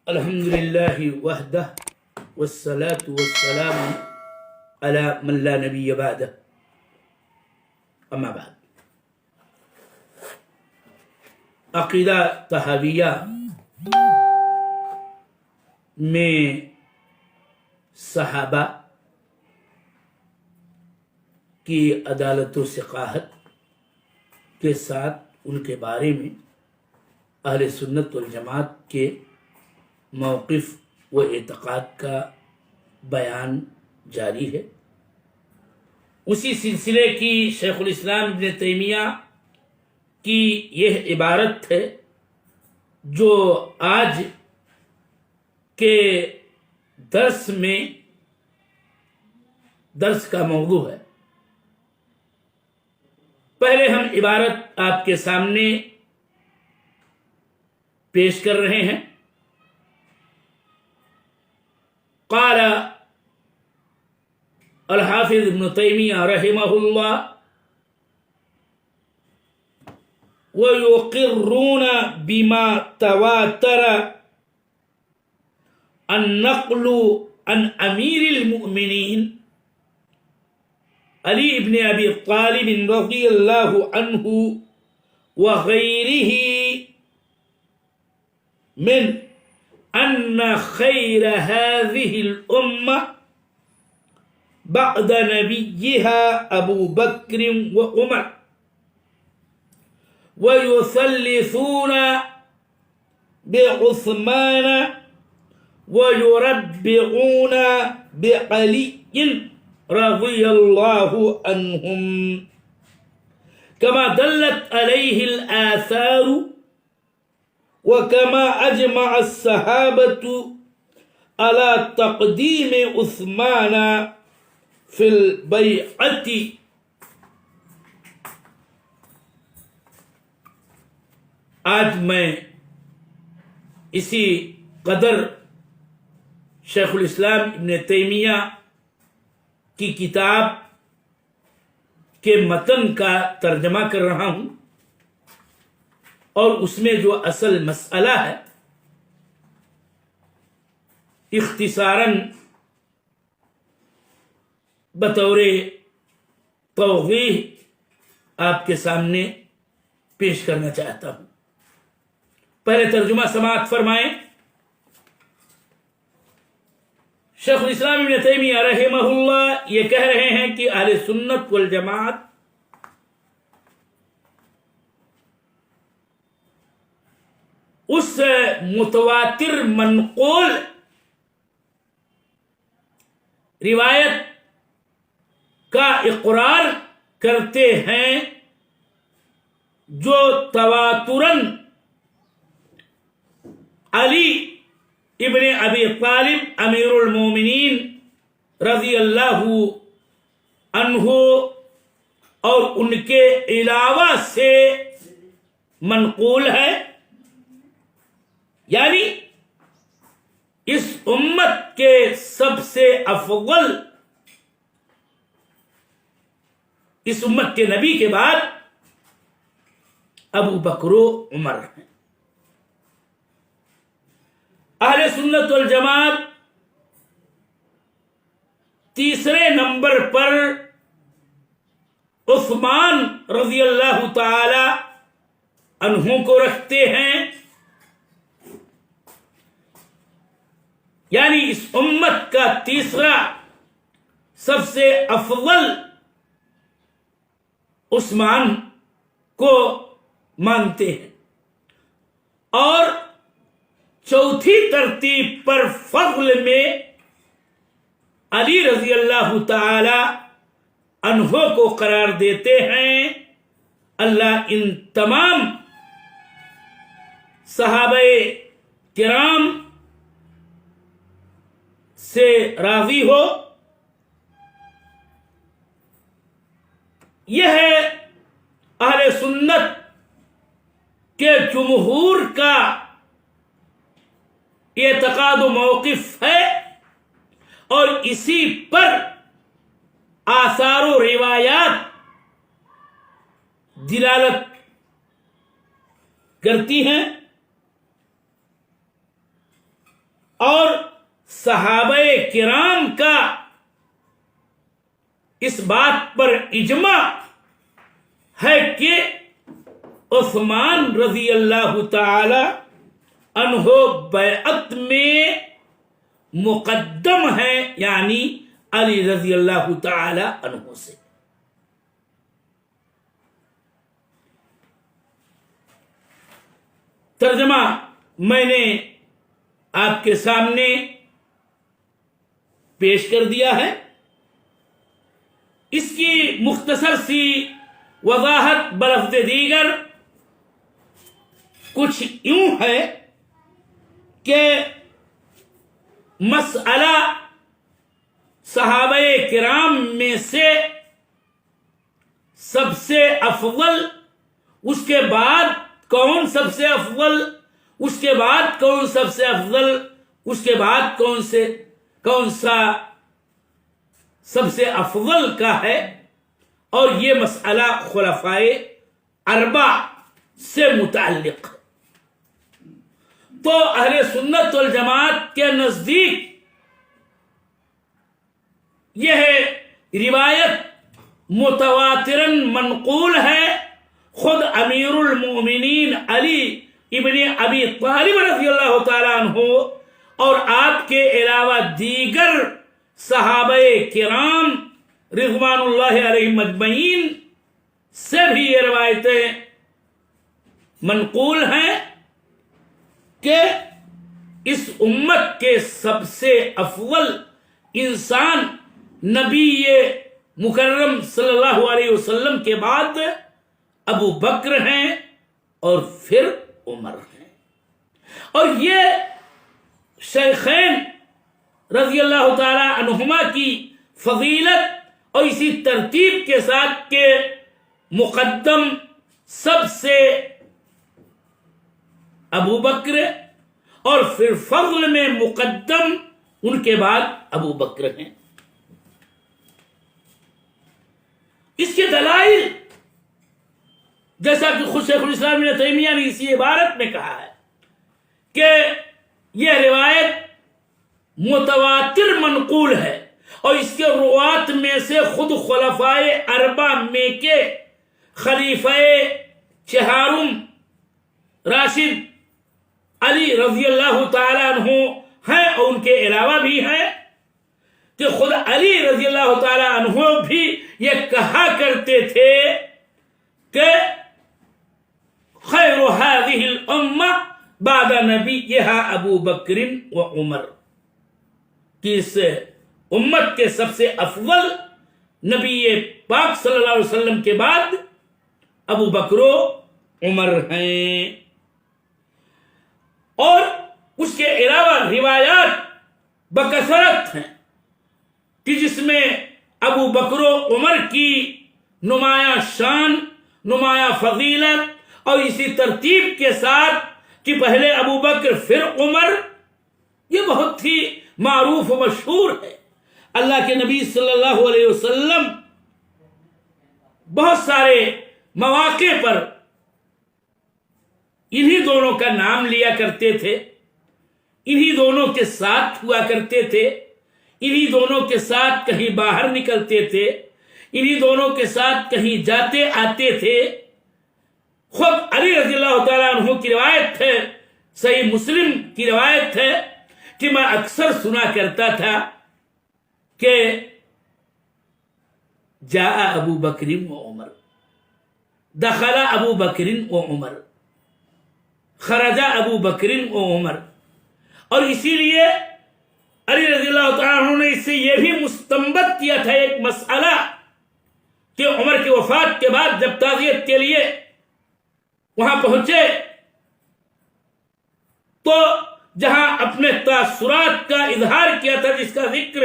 الحمد للہ وحدہ والصلاة والسلام علی من لا نبی بعدہ اما بعد. عقیدہ طحاویہ میں صحابہ کی عدالت و ثقاہت کے ساتھ ان کے بارے میں اہل سنت والجماعت کے موقف و اعتقاد کا بیان جاری ہے. اسی سلسلے کی شیخ الاسلام ابن تیمیہ کی یہ عبارت ہے جو آج کے درس کا موضوع ہے. پہلے ہم عبارت آپ کے سامنے پیش کر رہے ہیں. قال الحافظ ابن تیمیہ رحمہ اللہ وَيُقِرُّونَ بِمَا تَوَاتَرَ النَّقْلُ عن امیر المؤمنین علی ابن ابی طالب رضی اللہ عنہ وغیرہ من ان خیر هذه الامة بعد نبيها ابو بکر وعمر ويثلثون بعثمان ويربعون بعلي رضي الله عنهم كما دلت عليه الآثار وكما أجمع الصحابة على تقديم عثمان في البيعة. آج میں اسی قدر شیخ الاسلام ابن تیمیہ کی کتاب کے متن کا ترجمہ کر رہا ہوں اور اس میں جو اصل مسئلہ ہے اختصاراً بطور توضیح آپ کے سامنے پیش کرنا چاہتا ہوں. پہلے ترجمہ سماعت فرمائیں. شیخ الاسلام ابن تیمیہ رحمہ اللہ یہ کہہ رہے ہیں کہ اہل سنت والجماعت اس متواتر منقول روایت کا اقرار کرتے ہیں جو تواتراً علی ابن ابی طالب امیر المومنین رضی اللہ عنہ اور ان کے علاوہ سے منقول ہے. یعنی اس امت کے سب سے افضل، اس امت کے نبی کے بعد ابو بکر و عمر ہیں. اہل سنت والجماعت تیسرے نمبر پر عثمان رضی اللہ تعالی عنہ کو رکھتے ہیں. یعنی اس امت کا تیسرا سب سے افضل عثمان کو مانتے ہیں اور چوتھی ترتیب پر فضل میں علی رضی اللہ تعالی عنہ کو قرار دیتے ہیں. اللہ ان تمام صحابہ کرام سے راضی ہو. یہ ہے اہل سنت کے جمہور کا اعتقاد و موقف ہے اور اسی پر آثار و روایات دلالت کرتی ہیں. اور صحابہ کرام کا اس بات پر اجماع ہے کہ عثمان رضی اللہ تعالی عنہ بیعت میں مقدم ہے، یعنی علی رضی اللہ تعالی عنہ سے۔ ترجمہ میں نے آپ کے سامنے پیش کر دیا ہے۔ اس کی مختصر سی وضاحت بلفظ دیگر کچھ یوں ہے کہ مسئلہ صحابہ کرام میں سے سب سے افضل، اس کے بعد کون سب سے افضل، اس کے بعد کون سب سے افضل، اس کے بعد کون سا سب سے افضل کا ہے، اور یہ مسئلہ خلفائے اربع سے متعلق ہے۔ تو اہل سنت والجماعت کے نزدیک یہ روایت متواتراً منقول ہے۔ خود امیر المؤمنین علی ابن ابی طالب رضی اللہ تعالیٰ عنہ اور آپ کے علاوہ دیگر صحابہ کرام رضوان اللہ علیہم اجمعین سے بھی یہ روایتیں منقول ہیں کہ اس امت کے سب سے افضل انسان نبی مکرم صلی اللہ علیہ وسلم کے بعد ابو بکر ہیں اور پھر عمر ہیں، اور یہ شیخین رضی اللہ تعالی عنہما کی فضیلت اور اسی ترتیب کے ساتھ کہ مقدم سب سے ابو بکر اور پھر فضل میں مقدم ان کے بعد ابو بکر ہیں۔ اس کے دلائل جیسا کہ خود شیخ الاسلام ابن تیمیہ نے اسی عبارت میں کہا ہے کہ یہ روایت متواتر منقول ہے، اور اس کے روات میں سے خود خلفائے اربع میں کے خلیفہ چہارم راشد علی رضی اللہ تعالی عنہ ہیں، اور ان کے علاوہ بھی ہیں کہ خود علی رضی اللہ تعالی عنہ بھی یہ کہا کرتے تھے کہ خیر هذه الامہ بعد نبیہا ابو بکر و عمر، کہ اس امت کے سب سے افضل نبی پاک صلی اللہ علیہ وسلم کے بعد ابو بکر و عمر ہیں۔ اور اس کے علاوہ روایات بکثرت ہیں کہ جس میں ابو بکر و عمر کی نمایاں شان، نمایاں فضیلت، اور اسی ترتیب کے ساتھ کہ پہلے ابو بکر پھر عمر، یہ بہت ہی معروف و مشہور ہے۔ اللہ کے نبی صلی اللہ علیہ وسلم بہت سارے مواقع پر انہی دونوں کا نام لیا کرتے تھے، انہی دونوں کے ساتھ ہوا کرتے تھے، انہی دونوں کے ساتھ کہیں باہر نکلتے تھے، انہی دونوں کے ساتھ کہیں جاتے آتے تھے۔ خود علی رضی اللہ تعالیٰ عنہ کی روایت ہے، صحیح مسلم کی روایت ہے کہ میں اکثر سنا کرتا تھا کہ جاء ابو بکر و عمر، دخل ابو بکر و عمر، خرج ابو بکر و عمر، اور اسی لیے علی رضی اللہ تعالیٰ عنہ نے اس سے یہ بھی مستنبط کیا تھا ایک مسئلہ کہ عمر کی وفات کے بعد جب تعزیت کے لیے وہاں پہنچے تو جہاں اپنے تاثرات کا اظہار کیا تھا، جس کا ذکر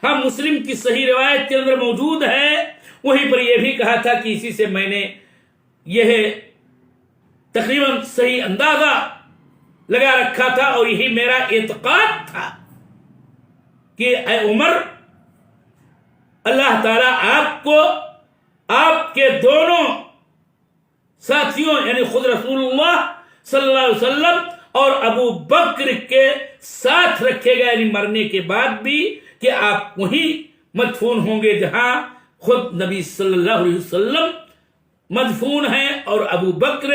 ہم مسلم کی صحیح روایت کے اندر موجود ہے، وہیں پر یہ بھی کہا تھا کہ اسی سے میں نے یہ تقریباً صحیح اندازہ لگا رکھا تھا، اور یہی میرا اعتقاد تھا کہ اے عمر، اللہ تعالیٰ آپ کو آپ کے دونوں ساتھیوں یعنی خود رسول اللہ صلی اللہ علیہ وسلم اور ابو بکر کے ساتھ رکھے گا، یعنی مرنے کے بعد بھی، کہ آپ وہیں مدفون ہوں گے جہاں خود نبی صلی اللہ علیہ وسلم مدفون ہیں اور ابو بکر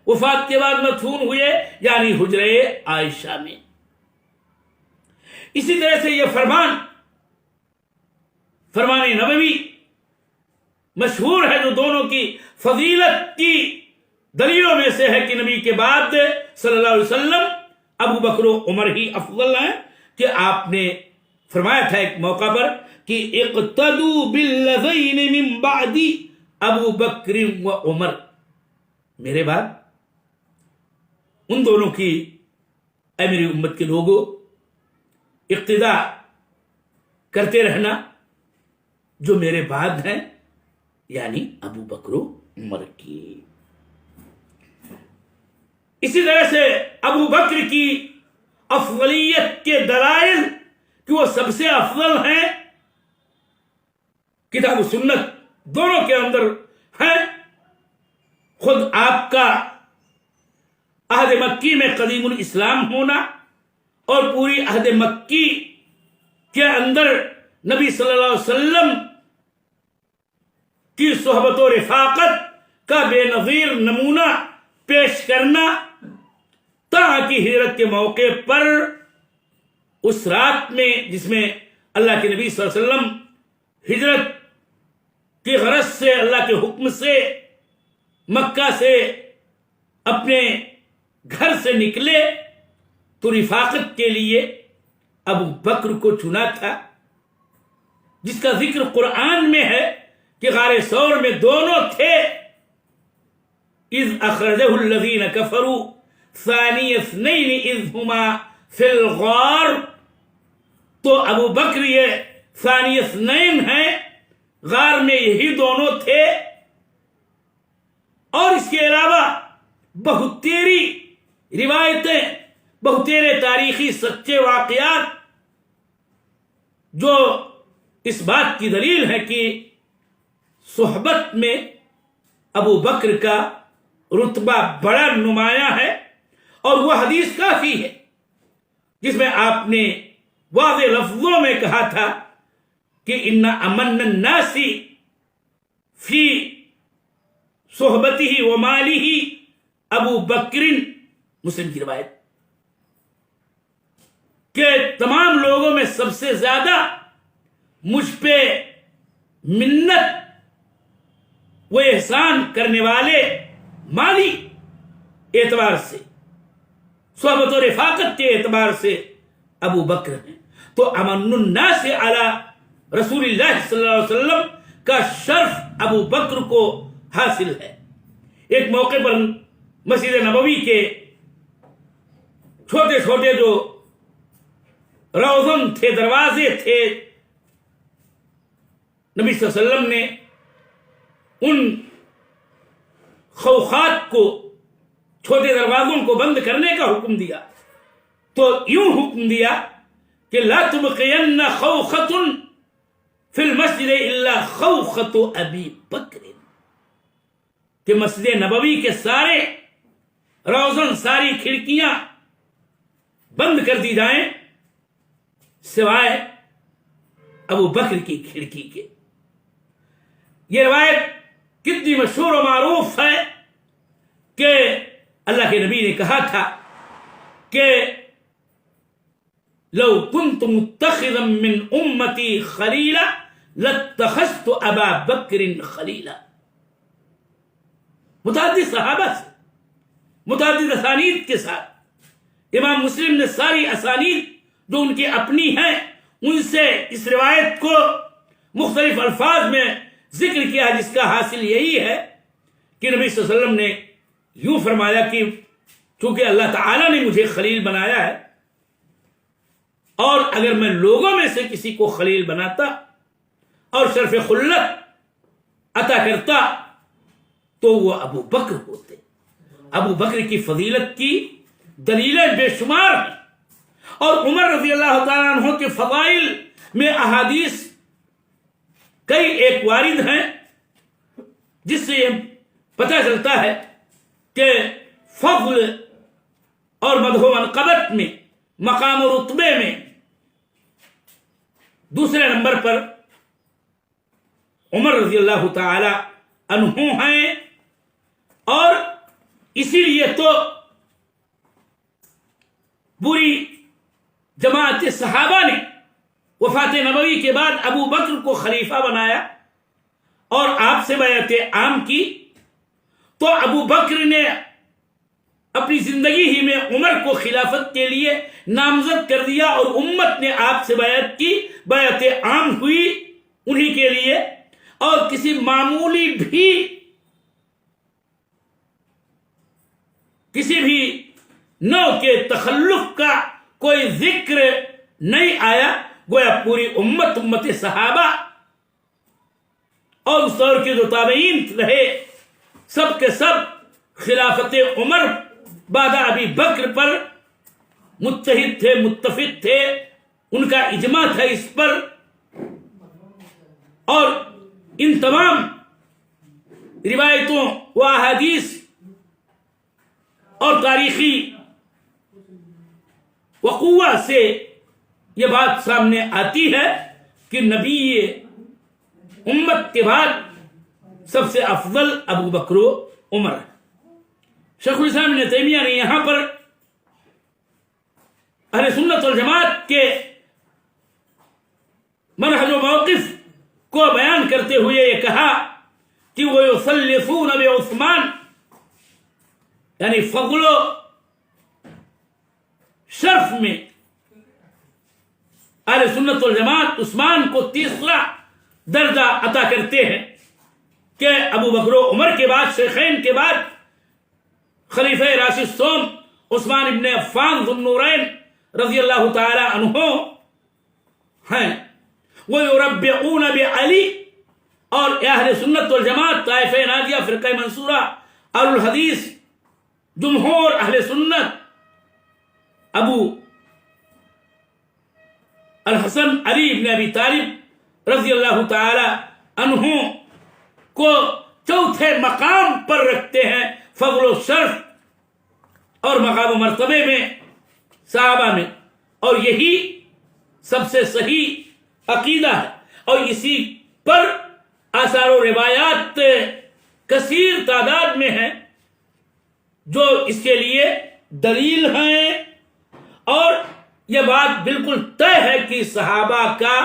وفات کے بعد مدفون ہوئے، یعنی حجرہ عائشہ میں۔ اسی طرح سے یہ فرمان نبوی مشہور ہے، جو دونوں کی فضیلت کی دلیلوں میں سے ہے، کہ نبی کے بعد صلی اللہ علیہ وسلم ابو بکر و عمر ہی افضل ہیں، کہ آپ نے فرمایا تھا ایک موقع پر کہ اقتدوا بالذین من بعدی ابو بکر و عمر، میرے بعد ان دونوں کی اے میری امت کے لوگوں اقتدا کرتے رہنا جو میرے بعد ہیں، یعنی ابو بکر و عمر کی۔ اسی طرح سے ابو بکر کی افضلیت کے دلائل کہ وہ سب سے افضل ہیں، کتاب و سنت دونوں کے اندر ہیں۔ خود آپ کا عہد مکی میں قدیم الاسلام ہونا اور پوری عہد مکی کے اندر نبی صلی اللہ علیہ وسلم کی صحبت و رفاقت کا بے نظیر نمونہ پیش کرنا، تاکہ ہجرت کے موقع پر اس رات میں جس میں اللہ کے نبی صلی اللہ علیہ وسلم ہجرت کی غرض سے اللہ کے حکم سے مکہ سے اپنے گھر سے نکلے، تو رفاقت کے لیے ابو بکر کو چنا تھا، جس کا ذکر قرآن میں ہے کہ غار ثور میں دونوں تھے۔ اذ اخرجہ الذین کفروا ثانی اثنین اذ ہما فی الغار، تو ابو بکر یہ ثانی اثنین ہیں، غار میں یہی دونوں تھے۔ اور اس کے علاوہ بہت تیری روایتیں، بہت تیرے تاریخی سچے واقعات جو اس بات کی دلیل ہے کہ صحبت میں ابو بکر کا رتبہ بڑا نمایاں ہے۔ اور وہ حدیث کافی ہے جس میں آپ نے واضح لفظوں میں کہا تھا کہ ان امن الناس فی صحبتہ و مالہ ابو بکر، مسلم کی روایت، کہ تمام لوگوں میں سب سے زیادہ مجھ پہ منت و احسان کرنے والے مالی اعتبار سے، صحبت و رفاقت کے اعتبار سے ابو بکر ہیں۔ تو امن الناس علی رسول اللہ صلی اللہ علیہ وسلم کا شرف ابو بکر کو حاصل ہے۔ ایک موقع پر مسجد نبوی کے چھوٹے چھوٹے جو روزن تھے، دروازے تھے، نبی صلی اللہ علیہ وسلم نے ان خوخات کو، چھوٹے دروازوں کو بند کرنے کا حکم دیا، تو یوں حکم دیا کہ لا تبقین خوخۃ فی المسجد الا خوخۃ ابی بکر، کہ مسجد نبوی کے سارے روزن، ساری کھڑکیاں بند کر دی جائیں سوائے ابو بکر کی کھڑکی کے۔ یہ روایت کتنی مشہور و معروف ہے کہ اللہ کے نبی نے کہا تھا کہ لو كنت متخذا من امتی خلیلا لاتخذت ابا بکر خلیلا۔ متعدد صحابہ سے، متعدد اسانید کے ساتھ، امام مسلم نے ساری اسانید جو ان کی اپنی ہیں ان سے اس روایت کو مختلف الفاظ میں ذکر کیا، جس کا حاصل یہی ہے کہ نبی صلی اللہ علیہ وسلم نے یوں فرمایا کہ چونکہ اللہ تعالیٰ نے مجھے خلیل بنایا ہے، اور اگر میں لوگوں میں سے کسی کو خلیل بناتا اور شرف خلت عطا کرتا تو وہ ابو بکر ہوتے۔ ابو بکر کی فضیلت کی دلیلیں بے شمار ہیں، اور عمر رضی اللہ تعالیٰ عنہ کے فضائل میں احادیث کئی ایک وارد ہیں، جس سے یہ پتہ چلتا ہے کہ فضل اور مدح و منقبت میں، مقام و رتبے میں دوسرے نمبر پر عمر رضی اللہ تعالی عنہ ہیں، اور اسی لیے تو پوری جماعت صحابہ نے وفات نبوی کے بعد ابو بکر کو خلیفہ بنایا اور آپ سے بیعت عام کی، تو ابو بکر نے اپنی زندگی ہی میں عمر کو خلافت کے لیے نامزد کر دیا، اور امت نے آپ سے بیعت کی، بیعت عام ہوئی انہی کے لیے، اور کسی معمولی بھی کسی بھی نوع کے تخلف کا کوئی ذکر نہیں آیا، گویا پوری امت صحابہ اور اس دور کے جو تابعین رہے سب کے سب خلافت عمر بعد ابی بکر پر متحد تھے، متفق تھے، ان کا اجماع تھا اس پر، اور ان تمام روایتوں و احادیث اور تاریخی وقوع سے یہ بات سامنے آتی ہے کہ نبی امت کے بعد سب سے افضل ابو بکر و عمر ہے۔ شیخ الاسلام ابن تیمیہ نے یہاں پر اہل سنت والجماعت کے منہج و موقف کو بیان کرتے ہوئے یہ کہا کہ وہ یثلثون بعثمان، یعنی فضل و شرف میں اہل سنت والجماعت عثمان کو تیسرا درجہ عطا کرتے ہیں کہ ابو بکر و عمر کے بعد، شیخین کے بعد خلیفہ راشد دوم عثمان ابن عفان ذو النورین رضی اللہ تعالی عنہ ہیں۔ وَيُرَبِّعُونَ بِعَلِي، اور اہل سنت والجماعت طائفہ ناجیہ، فرقہ منصورہ، اہل الحدیث، جمہور اہل سنت ابو الحسن علی ابن ابی طالب رضی اللہ تعالی عنہ کو چوتھے مقام پر رکھتے ہیں، فضل و شرف اور مقام و مرتبے میں صحابہ میں، اور یہی سب سے صحیح عقیدہ ہے، اور اسی پر آثار و روایات کثیر تعداد میں ہیں جو اس کے لیے دلیل ہیں، اور یہ بات بالکل طے ہے کہ صحابہ کا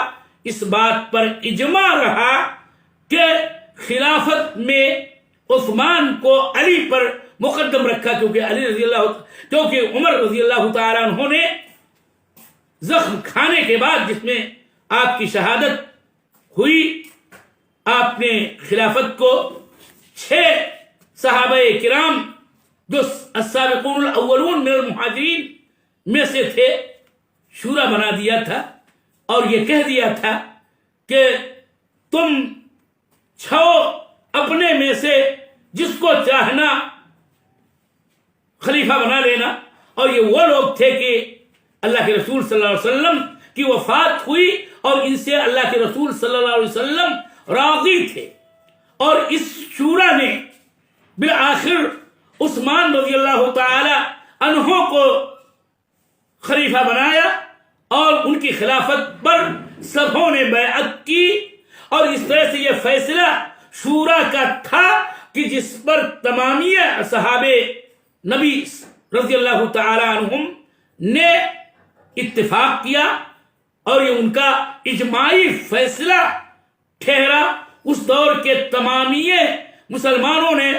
اس بات پر اجماع رہا کہ خلافت میں عثمان کو علی پر مقدم رکھا، کیونکہ عمر رضی اللہ تعالیٰ عنہ نے زخم کھانے کے بعد، جس میں آپ کی شہادت ہوئی، آپ نے خلافت کو 6 صحابہ کرام جو السابقون الاولون من المہاجرین میں سے تھے شورا بنا دیا تھا، اور یہ کہہ دیا تھا کہ تم 6 اپنے میں سے جس کو چاہنا خلیفہ بنا لینا، اور یہ وہ لوگ تھے کہ اللہ کے رسول صلی اللہ علیہ وسلم کی وفات ہوئی اور ان سے اللہ کے رسول صلی اللہ علیہ وسلم راضی تھے، اور اس شورا نے بالآخر عثمان رضی اللہ تعالی عنہ کو خلیفہ بنایا، اور ان کی خلافت پر سبوں نے بیعت کی، اور اس طرح سے یہ فیصلہ شورا کا تھا کہ جس پر تمامی صحابہ نبی رضی اللہ تعالی عنہم نے اتفاق کیا، اور یہ ان کا اجماعی فیصلہ ٹھہرا۔ اس دور کے تمامی مسلمانوں نے،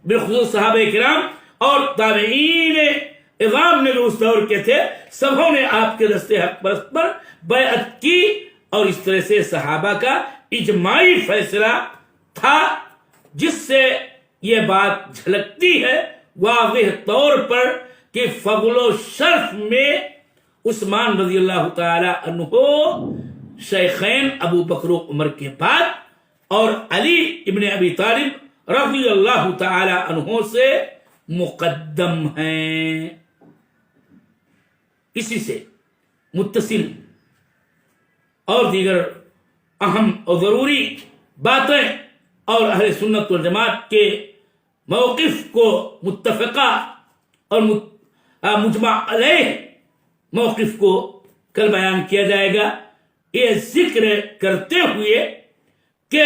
بالخصوص صحابہ کرام اور تابعین اعظام نے جو اس دور کے تھے، سبوں نے آپ کے دستے حق پرست پر بیعت کی، اور اس طرح سے صحابہ کا اجماعی فیصلہ تھا، جس سے یہ بات جھلکتی ہے واضح طور پر کہ فضل و شرف میں عثمان رضی اللہ تعالی عنہ شیخین ابو بکر و عمر کے بعد، اور علی ابن ابی طالب رضی اللہ تعالی عنہ سے مقدم ہیں۔ اسی سے متصل اور دیگر اہم اور ضروری باتیں اور اہل سنت والجماعت کے موقف کو متفقہ اور مجمع علیہ موقف کو کل بیان کیا جائے گا، یہ ذکر کرتے ہوئے کہ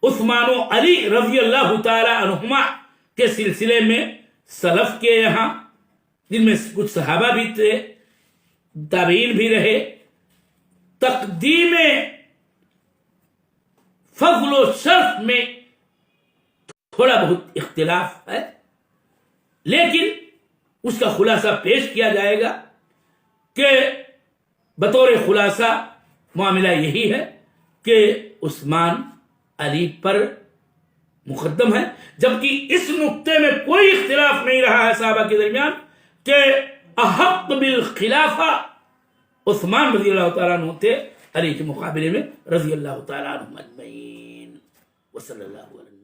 عثمان و علی رضی اللہ تعالی عنہما کے سلسلے میں سلف کے یہاں، جن میں کچھ صحابہ بھی تھے، تابعین بھی رہے، تقدیم فضل و شرف میں تھوڑا بہت اختلاف ہے، لیکن اس کا خلاصہ پیش کیا جائے گا کہ بطور خلاصہ معاملہ یہی ہے کہ عثمان علی پر مقدم ہے، جبکہ اس نقطے میں کوئی اختلاف نہیں رہا ہے صحابہ کے درمیان کہ احق بالخلافہ عثمان رضی اللہ تعالیٰ عنہ تھے علی کے مقابلے میں رضی اللہ تعالیٰ عنہ اجمعین، وصلی اللہ علیہ وسلم۔